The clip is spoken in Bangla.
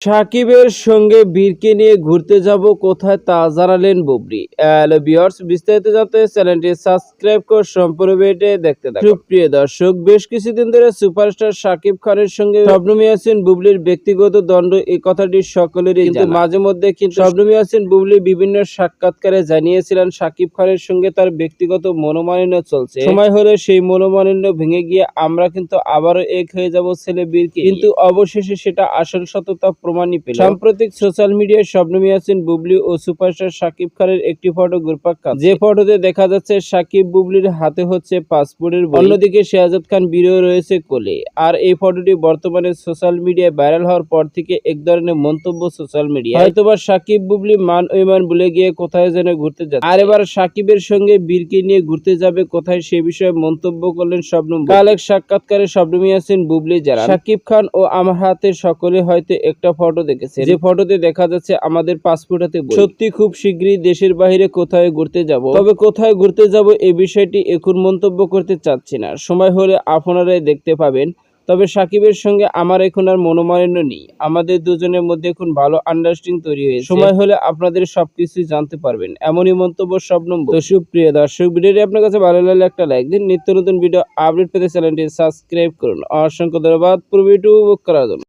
সাকিবের সঙ্গে বীরকে নিয়ে ঘুরতে যাব কোথায় তা জানালেন বুবলি। হ্যালো ভিউয়ার্স, বিস্তারিত জানতে চ্যানেলটি সাবস্ক্রাইব করে সম্পূর্ণ ভিডিওটি দেখতে থাকুন। সুপ্রিয় দর্শক, বেশ কিছুদিন ধরে সুপারস্টার সাকিব খানের সঙ্গে শবনম ইয়াসিন বুবলির ব্যক্তিগত দ্বন্দ্ব, এই কথাটি সকলেরই জানা। কিন্তু মাঝে মধ্যে শবনম ইয়াসিন বুবলি বিভিন্ন সাক্ষাৎকারে জানিয়েছিলেন সাকিব খানের সঙ্গে তার ব্যক্তিগত মনোমালিন্য চলছে। সময় হলে সেই মনোমালিন্য ভেঙে গিয়ে আমরা কিন্তু আবারও এক হয়ে যাব ছেলে বীরকে। কিন্তু অবশেষে সেটা আসল সত্যতা প্রমাণই পেল। সাম্প্রতিক সোশ্যাল মিডিয়ায় শবনম ইয়াসিন বুবলি ও সুপারস্টার সাকিব খানের একটি ফটো ঘুরপাক খাচ্ছে। যে ফটোতে দেখা যাচ্ছে সাকিব বুবলির হাতে হচ্ছে পাসপোর্টের বই, অন্যদিকে শাহজাদ খান বীরও রয়েছে কোলে। আর এই ফটোটি বর্তমানে সোশ্যাল মিডিয়ায় ভাইরাল হওয়ার পর থেকে এক ধরনের মন্তব্য সোশ্যাল মিডিয়ায়, হয়তোবা সাকিব বুবলি মান অভিমান ভুলে গিয়ে কোথায় যেন ঘুরতে যাচ্ছে, আর এবার সাকিবের সঙ্গে বীরকে নিয়ে ঘুরতে যাবে কোথায় সে বিষয়ে মন্তব্য করলেন শবনম। কাল এক সাক্ষাৎকারে শবনম ইয়াসিন বুবলি জানান, সাকিব খান ও আমার হাতে সকলে হয়তো একটা ফটো দেখেছে, যে ফটোতে দেখা যাচ্ছে আমাদের পাসপোর্ট হাতে বই। সত্যি খুব শীঘ্রই দেশের বাইরে কোথায় ঘুরতে যাব, তবে কোথায় ঘুরতে যাব এই বিষয়টি এখন মন্তব্য করতে চাচ্ছি না, সময় হলে আপনারাই দেখতে পাবেন। তবে সাকিবের সঙ্গে আমার এখন আর মনোমালিন্য নেই, আমাদের দুজনের মধ্যে এখন ভালো আন্ডারস্ট্যান্ডিং তৈরি হয়েছে, সময় হলে আপনাদের সবকিছু জানতে পারবেন, এমনই মন্তব্য শবনম। তো সুপ্রিয় দর্শক, ভিডিওটি আপনার কাছে ভালো লাগলে একটা লাইক দিন। নিত্য নতুন ভিডিও আপডেট পেতে চ্যানেলটি সাবস্ক্রাইব করুন। অসংখ্য ধন্যবাদ পুরো ভিডিও উপভোগ করার জন্য।